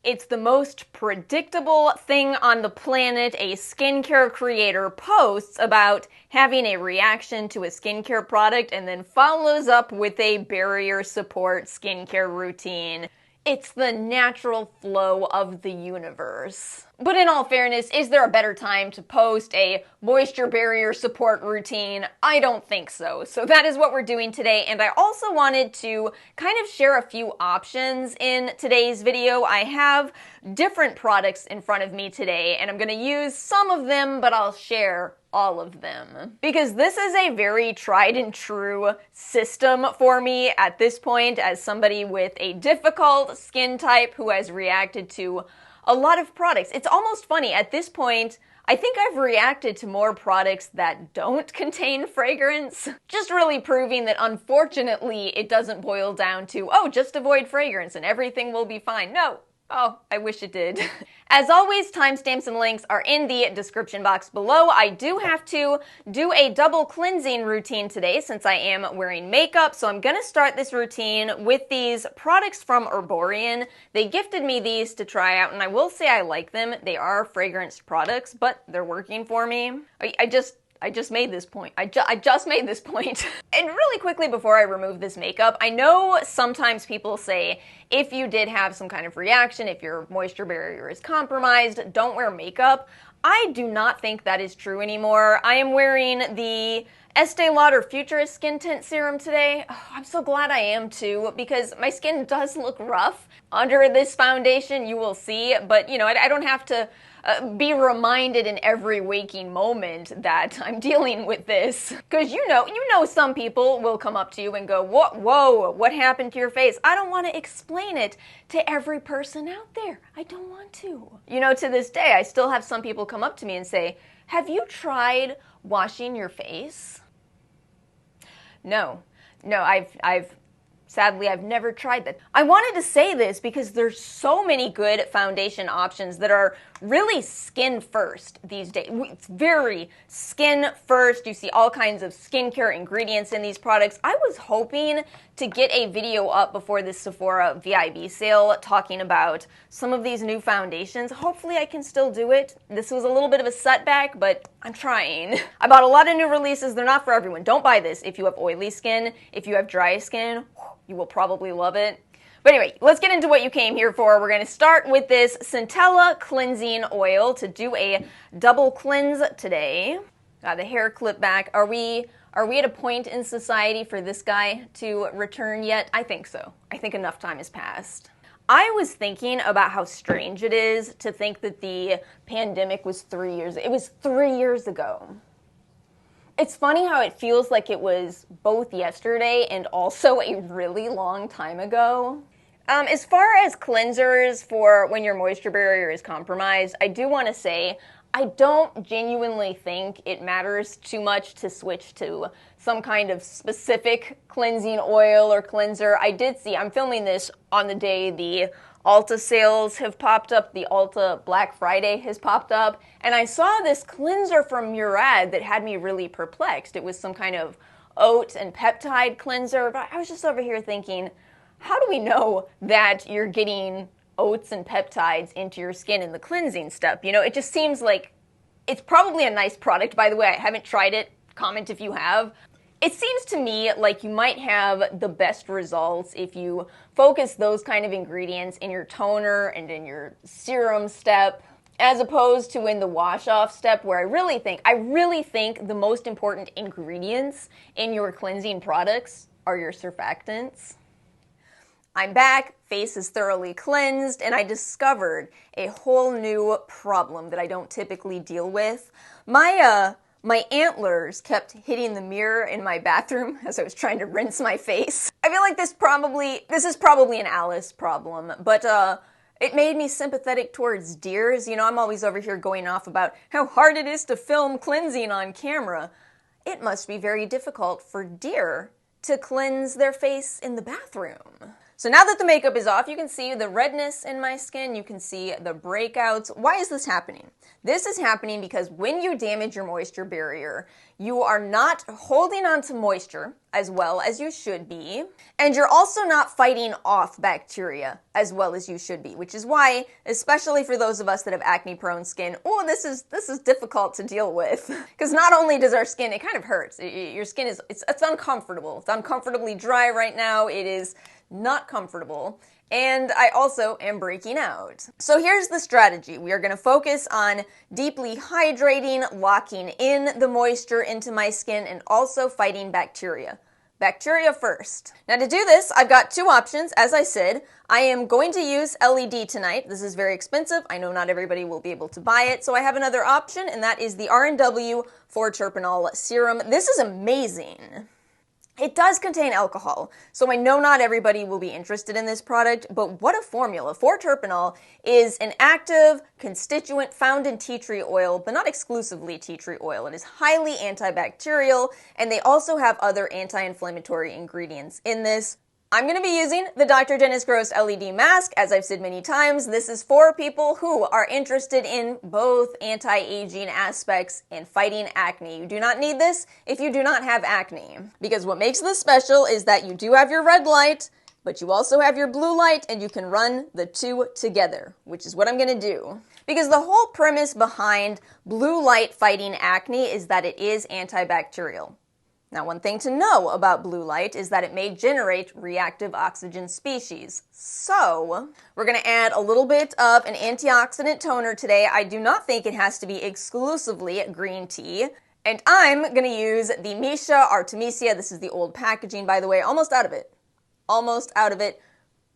It's the most predictable thing on the planet. A skincare creator posts about having a reaction to a skincare product and then follows up with a barrier support skincare routine. It's the natural flow of the universe. But in all fairness, is there a better time to post a moisture barrier support routine? I don't think so. So that is what we're doing today, and I also wanted to kind of share a few options in today's video. I have different products in front of me today, and I'm going to use some of them, but I'll share all of them. Because this is a very tried and true system for me at this point as somebody with a difficult skin type who has reacted to a lot of products. It's almost funny. At this point, I think I've reacted to more products that don't contain fragrance. Just really proving that unfortunately it doesn't boil down to, oh, just avoid fragrance and everything will be fine. No. Oh, I wish it did. As always, timestamps and links are in the description box below. I do have to do a double cleansing routine today since I am wearing makeup, so I'm gonna start this routine with these products from Herborian. They gifted me these to try out, and I will say I like them. They are fragranced products, but they're working for me. I just made this point. I just made this point. And really quickly before I remove this makeup, I know sometimes people say if you did have some kind of reaction, if your moisture barrier is compromised, don't wear makeup. I do not think that is true anymore. I am wearing the Estee Lauder Futurist Skin Tint Serum today. Oh, I'm so glad I am too, because my skin does look rough under this foundation, you will see, but you know, I don't have to be reminded in every waking moment that I'm dealing with this. Because you know some people will come up to you and go, whoa, what happened to your face? I don't want to explain it to every person out there. I don't want to. You know, to this day, I still have some people come up to me and say, have you tried washing your face? No, sadly, I've never tried that. I wanted to say this because there's so many good foundation options that are really skin first these days. It's very skin first. You see all kinds of skincare ingredients in these products. I was hoping to get a video up before this Sephora VIB sale talking about some of these new foundations. Hopefully I can still do it. This was a little bit of a setback, but I'm trying. I bought a lot of new releases. They're not for everyone. Don't buy this if you have oily skin. If you have dry skin, you will probably love it. But anyway, let's get into what you came here for. We're going to start with this Centella Cleansing Oil to do a double cleanse today. Got the hair clip back. Are we at a point in society for this guy to return yet? I think so. I think enough time has passed. I was thinking about how strange it is to think that the pandemic was 3 years. It was 3 years ago. It's funny how it feels like it was both yesterday and also a really long time ago. As far as cleansers for when your moisture barrier is compromised, I do want to say I don't genuinely think it matters too much to switch to some kind of specific cleansing oil or cleanser. I'm filming this on the day the Ulta sales have popped up, the Ulta Black Friday has popped up, and I saw this cleanser from Murad that had me really perplexed. It was some kind of oat and peptide cleanser, but I was just over here thinking, how do we know that you're getting oats and peptides into your skin in the cleansing step? You know, it just seems like it's probably a nice product. By the way, I haven't tried it. Comment if you have. It seems to me like you might have the best results if you focus those kind of ingredients in your toner and in your serum step, as opposed to in the wash-off step, where I really think the most important ingredients in your cleansing products are your surfactants. I'm back, face is thoroughly cleansed, and I discovered a whole new problem that I don't typically deal with. My antlers kept hitting the mirror in my bathroom as I was trying to rinse my face. I feel like this is probably an Alice problem, but it made me sympathetic towards deers. You know, I'm always over here going off about how hard it is to film cleansing on camera. It must be very difficult for deer to cleanse their face in the bathroom. So now that the makeup is off, you can see the redness in my skin, you can see the breakouts. Why is this happening? This is happening because when you damage your moisture barrier, you are not holding on to moisture as well as you should be, and you're also not fighting off bacteria as well as you should be, which is why, especially for those of us that have acne-prone skin, oh, this is difficult to deal with. Because not only does our skin, it kind of hurts. Your skin is, it's uncomfortable. It's uncomfortably dry right now. It is not comfortable, and I also am breaking out. So here's the strategy. We are going to focus on deeply hydrating, locking in the moisture into my skin, and also fighting bacteria. Bacteria first. Now to do this, I've got two options. As I said, I am going to use LED tonight. This is very expensive. I know not everybody will be able to buy it, so I have another option, and that is the R&W 4-terpenol serum. This is amazing. It does contain alcohol, so I know not everybody will be interested in this product, but what a formula. 4-terpenol is an active constituent found in tea tree oil, but not exclusively tea tree oil. It is highly antibacterial, and they also have other anti-inflammatory ingredients in this. I'm going to be using the Dr. Dennis Gross LED mask. As I've said many times, this is for people who are interested in both anti-aging aspects and fighting acne. You do not need this if you do not have acne. Because what makes this special is that you do have your red light, but you also have your blue light, and you can run the two together, which is what I'm going to do. Because the whole premise behind blue light fighting acne is that it is antibacterial. Now, one thing to know about blue light is that it may generate reactive oxygen species. So, we're going to add a little bit of an antioxidant toner today. I do not think it has to be exclusively green tea. And I'm going to use the Misha Artemisia. This is the old packaging, by the way. Almost out of it. Almost out of it.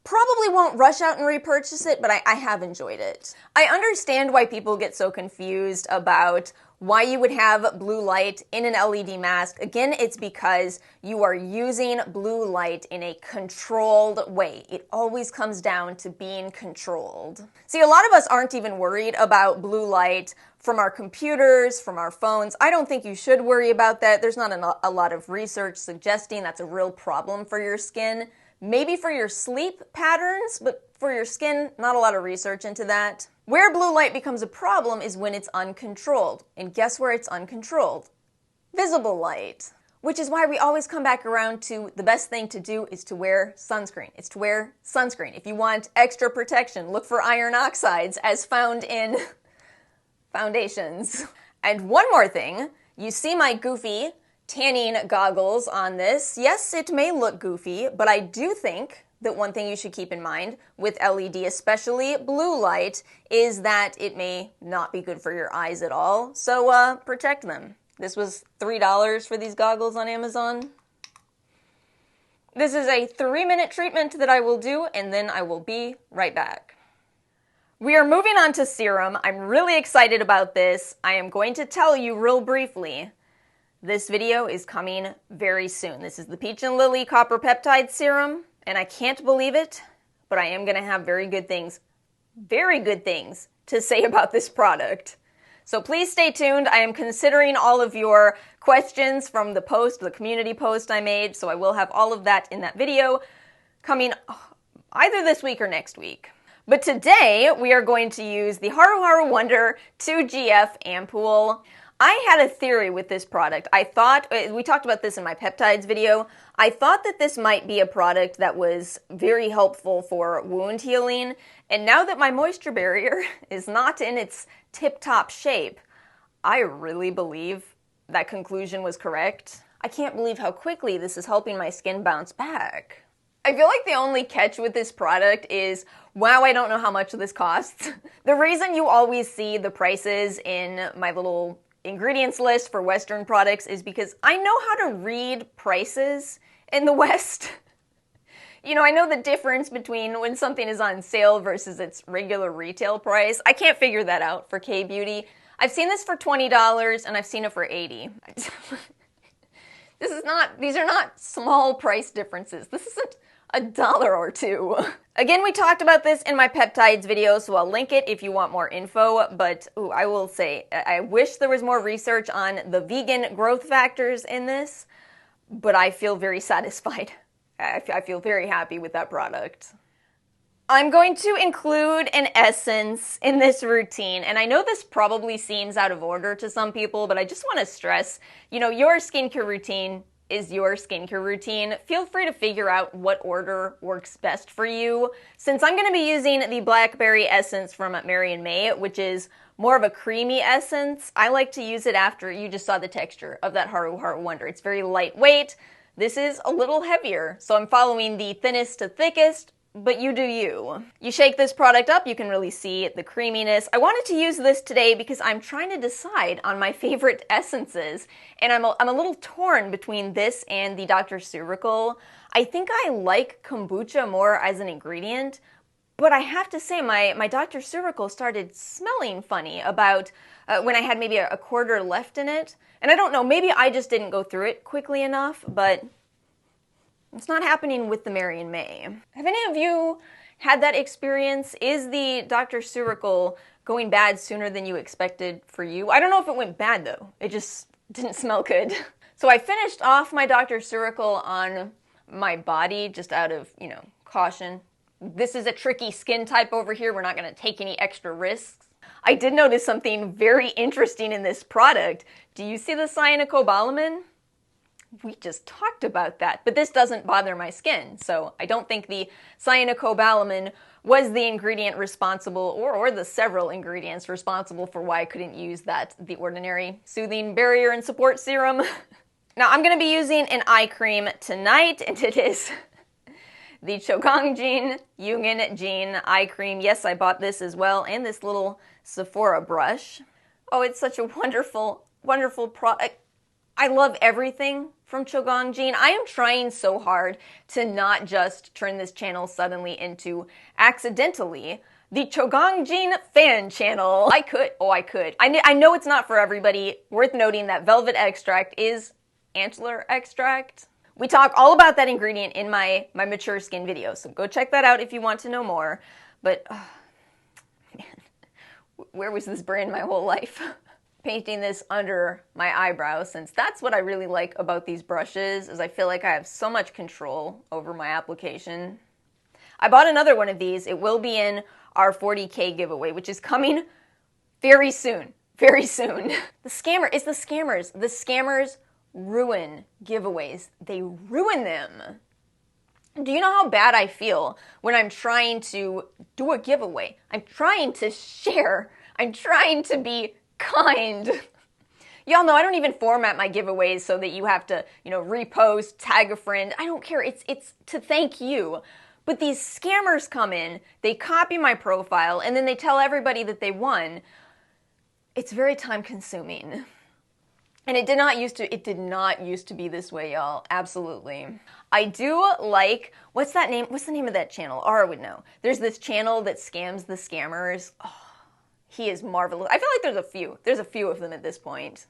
Probably won't rush out and repurchase it, but I have enjoyed it. I understand why people get so confused about why you would have blue light in an LED mask. Again, it's because you are using blue light in a controlled way. It always comes down to being controlled. See, a lot of us aren't even worried about blue light from our computers, from our phones. I don't think you should worry about that. There's not a lot of research suggesting that's a real problem for your skin. Maybe for your sleep patterns, but for your skin, not a lot of research into that. Where blue light becomes a problem is when it's uncontrolled. And guess where it's uncontrolled? Visible light. Which is why we always come back around to the best thing to do is to wear sunscreen. It's to wear sunscreen. If you want extra protection, look for iron oxides as found in foundations. And one more thing, you see my goofy tanning goggles on this. Yes, it may look goofy, but I do think that one thing you should keep in mind with LED, especially blue light, is that it may not be good for your eyes at all. So protect them. This was $3 for these goggles on Amazon. This is a 3-minute treatment that I will do, and then I will be right back. We are moving on to serum. I'm really excited about this. I am going to tell you real briefly. This video is coming very soon. This is the Peach and Lily Copper Peptide Serum, and I can't believe it, but I am going to have very good things to say about this product. So please stay tuned. I am considering all of your questions from the post, the community post I made, so I will have all of that in that video coming either this week or next week. But today, we are going to use the Haru Haru Wonder 2GF Ampoule. I had a theory with this product. I thought, we talked about this in my peptides video, I thought that this might be a product that was very helpful for wound healing, and now that my moisture barrier is not in its tip-top shape, I really believe that conclusion was correct. I can't believe how quickly this is helping my skin bounce back. I feel like the only catch with this product is, wow, I don't know how much this costs. The reason you always see the prices in my little ingredients list for Western products is because I know how to read prices in the West. You know, I know the difference between when something is on sale versus its regular retail price. I can't figure that out for K-Beauty. I've seen this for $20 and I've seen it for $80. These are not small price differences. This isn't $1 or $2. Again, we talked about this in my peptides video, so I'll link it if you want more info, but I will say, I wish there was more research on the vegan growth factors in this, but I feel very satisfied I feel very happy with that product. I'm going to include an essence in this routine, and I know this probably seems out of order to some people, but I just want to stress, your skincare routine is your skincare routine. Feel free to figure out what order works best for you. Since I'm going to be using the Blackberry Essence from Mary & May, which is more of a creamy essence, I like to use it after you just saw the texture of that Haru Heart Wonder. It's very lightweight. This is a little heavier, so I'm following the thinnest to thickest, but you do you. You shake this product up, you can really see the creaminess. I wanted to use this today because I'm trying to decide on my favorite essences, and I'm a little torn between this and the Dr. Ceuracle. I think I like kombucha more as an ingredient, but I have to say my Dr. Ceuracle started smelling funny about when I had maybe a quarter left in it. And I don't know, maybe I just didn't go through it quickly enough, but it's not happening with the Mary & May. Have any of you had that experience? Is the Dr. Ceuracle going bad sooner than you expected for you? I don't know if it went bad though. It just didn't smell good. So I finished off my Dr. Ceuracle on my body just out of, caution. This is a tricky skin type over here. We're not going to take any extra risks. I did notice something very interesting in this product. Do you see the cyanocobalamin? We just talked about that, but this doesn't bother my skin, so I don't think the cyanocobalamin was the ingredient responsible, or the several ingredients responsible for why I couldn't use the Ordinary Soothing Barrier and Support Serum. Now I'm going to be using an eye cream tonight, and it is the Chogongjin Yungen Jean eye cream. Yes, I bought this as well, and this little Sephora brush. Oh, it's such a wonderful, wonderful product. I love everything from Chogongjin. I am trying so hard to not just turn this channel suddenly into, accidentally, the Chogongjin fan channel. I could. I know it's not for everybody. Worth noting that velvet extract is antler extract. We talk all about that ingredient in my mature skin video, so go check that out if you want to know more. But, man, where was this brand my whole life? Painting this under my eyebrows, since that's what I really like about these brushes, is I feel like I have so much control over my application. I bought another one of these. It will be in our 40K giveaway, which is coming very soon. Very soon. The scammers. The scammers ruin giveaways. They ruin them. Do you know how bad I feel when I'm trying to do a giveaway? I'm trying to share. I'm trying to be kind. Y'all know I don't even format my giveaways so that you have to, repost, tag a friend. I don't care. It's to thank you. But these scammers come in, they copy my profile, and then they tell everybody that they won. It's very time consuming. And it did not used to be this way, y'all. Absolutely. I do like, what's the name of that channel? Ara would know. There's this channel that scams the scammers. Oh, he is marvelous. I feel like there's a few of them at this point.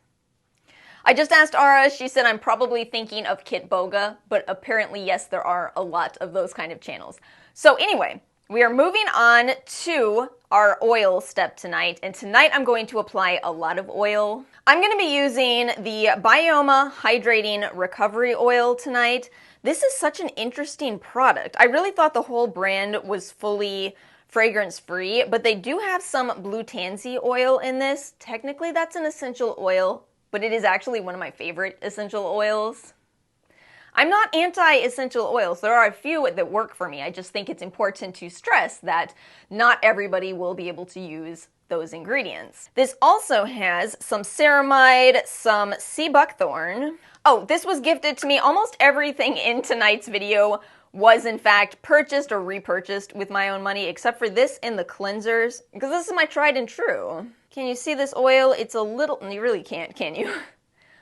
I just asked Ara, she said I'm probably thinking of Kit Boga, but apparently yes, there are a lot of those kind of channels. So anyway, we are moving on to our oil step tonight, and tonight I'm going to apply a lot of oil. I'm going to be using the Bioma Hydrating Recovery Oil tonight. This is such an interesting product. I really thought the whole brand was fully fragrance-free, but they do have some blue tansy oil in this. Technically, that's an essential oil, but it is actually one of my favorite essential oils. I'm not anti-essential oils. There are a few that work for me. I just think it's important to stress that not everybody will be able to use those ingredients. This also has some ceramide, some sea buckthorn. Oh, this was gifted to me. Almost everything in tonight's video was in fact purchased or repurchased with my own money, except for this in the cleansers, because this is my tried and true. Can you see this oil? It's a little, you really can't, can you?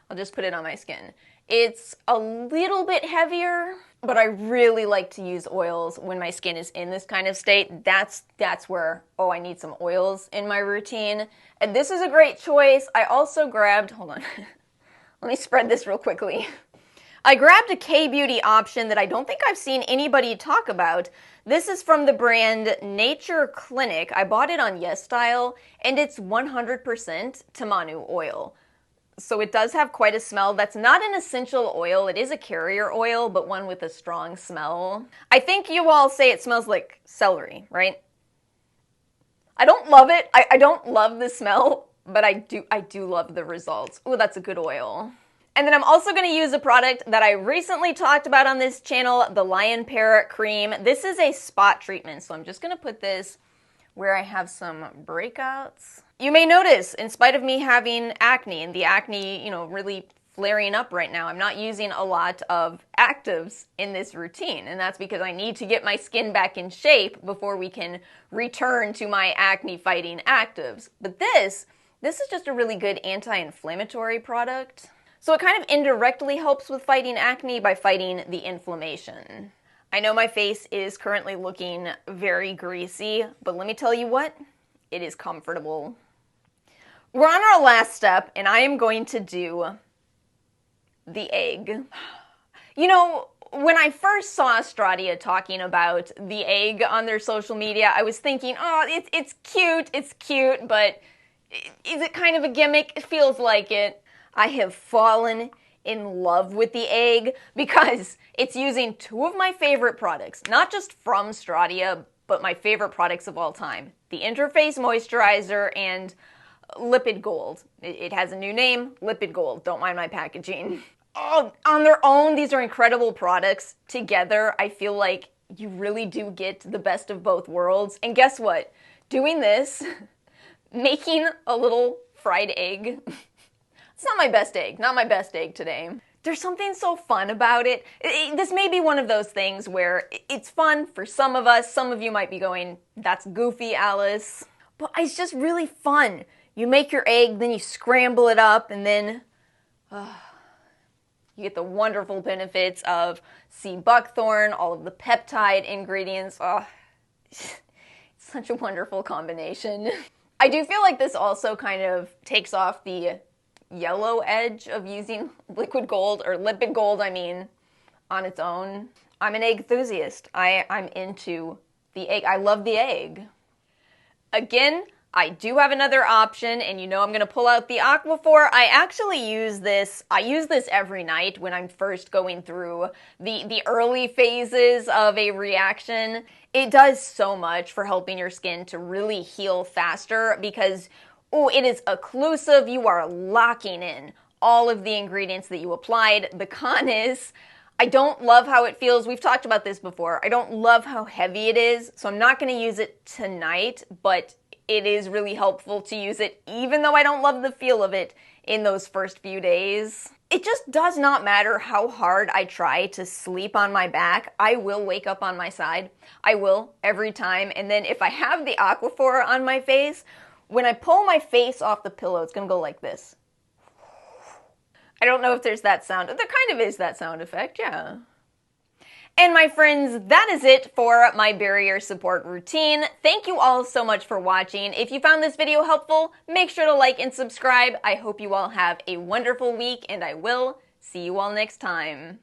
I'll just put it on my skin. It's a little bit heavier, but I really like to use oils when my skin is in this kind of state. That's where, I need some oils in my routine. And this is a great choice. I also grabbed, hold on, let me spread this real quickly. I grabbed a K-Beauty option that I don't think I've seen anybody talk about. This is from the brand Nature Clinic. I bought it on Yesstyle, and it's 100% Tamanu oil. So it does have quite a smell. That's not an essential oil. It is a carrier oil, but one with a strong smell. I think you all say it smells like celery, right? I don't love it. I don't love the smell, but I do love the results. Oh, that's a good oil. And then I'm also going to use a product that I recently talked about on this channel, the Lion Pair Cream. This is a spot treatment, so I'm just going to put this where I have some breakouts. You may notice, in spite of me having acne, and the acne, really flaring up right now, I'm not using a lot of actives in this routine, and that's because I need to get my skin back in shape before we can return to my acne-fighting actives. But this is just a really good anti-inflammatory product. So it kind of indirectly helps with fighting acne by fighting the inflammation. I know my face is currently looking very greasy, but let me tell you what, it is comfortable. We're on our last step, and I am going to do the egg. When I first saw Stratia talking about the egg on their social media, I was thinking, oh, it's cute, but is it kind of a gimmick? It feels like it. I have fallen in love with the egg because it's using two of my favorite products, not just from Stratia, but my favorite products of all time. The Interface Moisturizer and Lipid Gold. It has a new name, Lipid Gold. Don't mind my packaging. Oh, on their own, these are incredible products. Together, I feel like you really do get the best of both worlds. And guess what? Doing this, making a little fried egg, it's not my best egg today. There's something so fun about it. This may be one of those things where it's fun for some of us. Some of you might be going, that's goofy, Alice. But it's just really fun. You make your egg, then you scramble it up, and then you get the wonderful benefits of sea buckthorn, all of the peptide ingredients. Oh, it's such a wonderful combination. I do feel like this also kind of takes off the yellow edge of using liquid gold, or lipid gold, on its own. I'm an egg enthusiast. I'm into the egg. I love the egg. Again, I do have another option, and I'm going to pull out the Aquaphor. I actually use this. I use this every night when I'm first going through the early phases of a reaction. It does so much for helping your skin to really heal faster because it is occlusive. You are locking in all of the ingredients that you applied. The con is, I don't love how it feels. We've talked about this before. I don't love how heavy it is, so I'm not going to use it tonight, but it is really helpful to use it, even though I don't love the feel of it in those first few days. It just does not matter how hard I try to sleep on my back. I will wake up on my side. I will, every time. And then if I have the Aquaphor on my face, when I pull my face off the pillow, it's going to go like this. I don't know if there's that sound. There kind of is that sound effect, yeah. And my friends, that is it for my barrier support routine. Thank you all so much for watching. If you found this video helpful, make sure to like and subscribe. I hope you all have a wonderful week, and I will see you all next time.